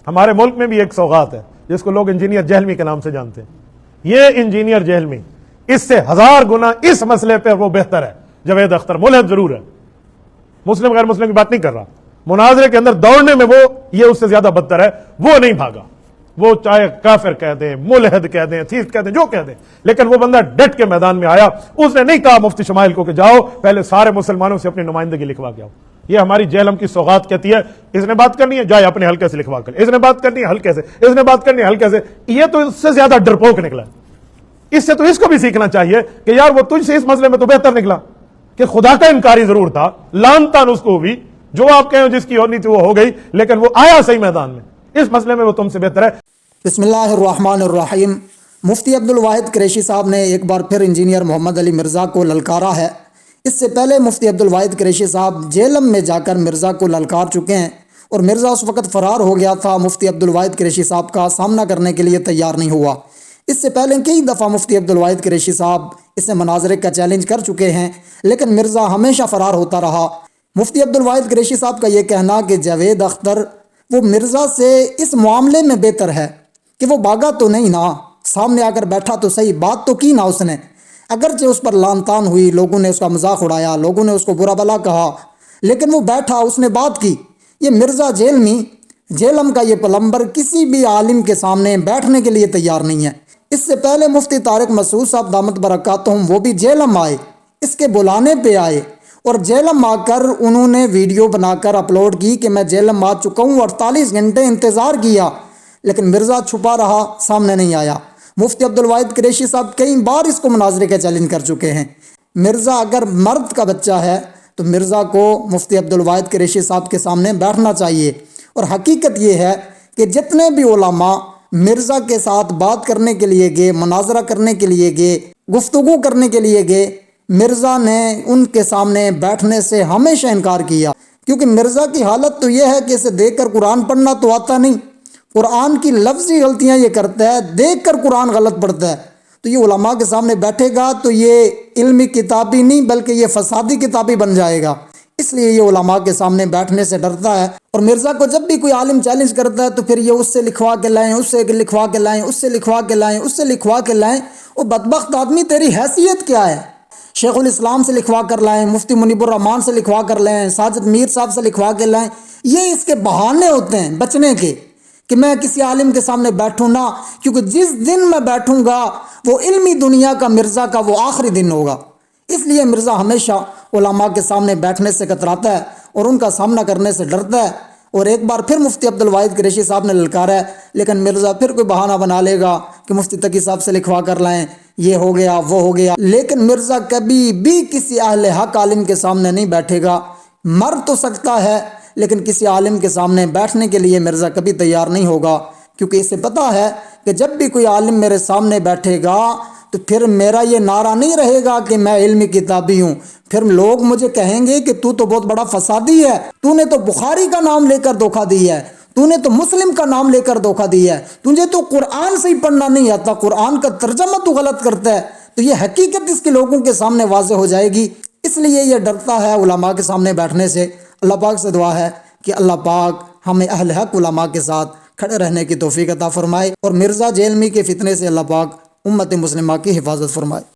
ہمارے ملک میں بھی ایک سوغات ہے جس کو لوگ انجینئر جہلمی کے نام سے جانتے ہیں. یہ انجینئر جہلمی اس سے 1000 گنا اس مسئلے پہ وہ بہتر ہے. جاوید اختر ملحد ضرور ہے, مسلم غیر مسلم کی بات نہیں کر رہا, مناظرے کے اندر دوڑنے میں وہ یہ اس سے زیادہ بدتر ہے. وہ نہیں بھاگا, وہ چاہے کافر کہہ دیں, ملحد کہہ دیں, تھیسٹ کہہ دیں, جو کہہ دیں, لیکن وہ بندہ ڈٹ کے میدان میں آیا. اس نے نہیں کہا مفتی شمائل کو کہ جاؤ پہلے سارے مسلمانوں سے اپنی نمائندگی لکھوا کے آؤ. یہ ہماری جہلم کی سوغات کہتی ہے اس نے بات کرنی ہے جائے اپنے حلقے سے لکھوا کر, اس نے بات کرنی ہے حلقے سے, اس نے بات کرنی ہے حلقے سے. یہ تو اس سے زیادہ ڈرپوک نکلا ہے. اس سے تو اس کو بھی سیکھنا چاہیے کہ یار وہ تجھ سے اس مسئلے میں تو بہتر نکلا کہ خدا کا انکاری ضرور تھا, لان تان اس کو بھی, جو آپ کہیں جس کی ہونی تھی وہ ہو گئی, لیکن وہ آیا صحیح میدان میں. اس مسئلے میں وہ تم سے بہتر ہے. بسم اللہ الرحمن الرحیم. مفتی عبدالواحد قریشی صاحب نے ایک بار پھر انجینئر محمد علی مرزا کو للکارا ہے. اس سے پہلے مفتی عبدالواحد قریشی صاحب جہلم میں جا کر مرزا کو للکار چکے ہیں, اور مرزا اس وقت فرار ہو گیا تھا. مفتی عبدالواحد قریشی صاحب کا سامنا کرنے کے لیے تیار نہیں ہوا. اس سے پہلے کئی دفعہ مفتی عبدالواحد قریشی صاحب اسے مناظرے کا چیلنج کر چکے ہیں, لیکن مرزا ہمیشہ فرار ہوتا رہا. مفتی عبدالواحد قریشی صاحب کا یہ کہنا کہ جاوید اختر وہ مرزا سے اس معاملے میں بہتر ہے کہ وہ بھاگا تو نہیں نا, سامنے آ کر بیٹھا تو صحیح, بات تو کی نا اس نے. اگرچہ اس پر لان تان ہوئی, لوگوں نے اس کا مذاق اڑایا, لوگوں نے اس کو برا بلا کہا, لیکن وہ بیٹھا, اس نے بات کی. یہ مرزا جہلمی, جہلم کا یہ پلمبر کسی بھی عالم کے سامنے بیٹھنے کے لیے تیار نہیں ہے. اس سے پہلے مفتی طارق مسعود صاحب دامت برکاتہم وہ بھی جہلم آئے, اس کے بلانے پہ آئے, اور جہلم آ کر انہوں نے ویڈیو بنا کر اپلوڈ کی کہ میں جہلم آ چکا ہوں, 48 گھنٹے انتظار کیا, لیکن مرزا چھپا رہا, سامنے نہیں آیا. مفتی عبدالواحد قریشی صاحب کئی بار اس کو مناظرے کا چیلنج کر چکے ہیں. مرزا اگر مرد کا بچہ ہے تو مرزا کو مفتی عبدالواحد قریشی صاحب کے سامنے بیٹھنا چاہیے. اور حقیقت یہ ہے کہ جتنے بھی علماء مرزا کے ساتھ بات کرنے کے لیے گئے, مناظرہ کرنے کے لیے گئے, گفتگو کرنے کے لیے گئے, مرزا نے ان کے سامنے بیٹھنے سے ہمیشہ انکار کیا. کیونکہ مرزا کی حالت تو یہ ہے کہ اسے دیکھ کر قرآن پڑھنا تو آتا نہیں, قرآن کی لفظی غلطیاں یہ کرتا ہے, دیکھ کر قرآن غلط پڑھتا ہے. تو یہ علماء کے سامنے بیٹھے گا تو یہ علمی کتابی نہیں بلکہ یہ فسادی کتابی بن جائے گا. اس لیے یہ علماء کے سامنے بیٹھنے سے ڈرتا ہے. اور مرزا کو جب بھی کوئی عالم چیلنج کرتا ہے تو پھر یہ اس سے لکھوا کے لائیں, اس سے لکھوا کے لائیں, اس سے لکھوا کے لائیں, اس سے لکھوا کے لائیں. وہ بدبخت آدمی تیری حیثیت کیا ہے؟ شیخ الاسلام سے لکھوا کر لائیں, مفتی منیب الرحمان سے لکھوا کر لائیں, ساجد میر صاحب سے لکھوا کے لائیں. یہ اس کے بہانے ہوتے ہیں بچنے کے کہ میں کسی عالم کے سامنے بیٹھوں نہ, کیونکہ جس دن میں بیٹھوں گا وہ علمی دنیا کا مرزا کا وہ آخری دن ہوگا. اس لیے مرزا ہمیشہ علماء کے سامنے بیٹھنے سے کتراتا ہے اور ان کا سامنا کرنے سے ڈرتا ہے. اور ایک بار پھر مفتی عبدالواحد قریشی صاحب نے للکارا ہے, لیکن مرزا پھر کوئی بہانہ بنا لے گا کہ مفتی تقی صاحب سے لکھوا کر لائیں, یہ ہو گیا وہ ہو گیا. لیکن مرزا کبھی بھی کسی اہل حق عالم کے سامنے نہیں بیٹھے گا. مر تو سکتا ہے لیکن کسی عالم کے سامنے بیٹھنے کے لیے مرزا کبھی تیار نہیں ہوگا, کیونکہ اسے پتہ ہے کہ جب بھی کوئی عالم میرے سامنے بیٹھے گا تو پھر میرا یہ نعرہ نہیں رہے گا کہ میں علمی کتابی ہوں. پھر لوگ مجھے کہیں گے کہ تو بہت بڑا فسادی ہے, تو نے تو بخاری کا نام لے کر دھوکہ دی ہے, تو نے تو مسلم کا نام لے کر دھوکہ دیا ہے, تجھے تو قرآن سے ہی پڑھنا نہیں آتا, قرآن کا ترجمہ تو غلط کرتا ہے. تو یہ حقیقت اس کے لوگوں کے سامنے واضح ہو جائے گی. اس لیے یہ ڈرتا ہے علماء کے سامنے بیٹھنے سے. اللہ پاک سے دعا ہے کہ اللہ پاک ہمیں اہل حق علماء کے ساتھ کھڑے رہنے کی توفیق عطا فرمائے, اور مرزا جہلمی کے فتنے سے اللہ پاک امت مسلمہ کی حفاظت فرمائے.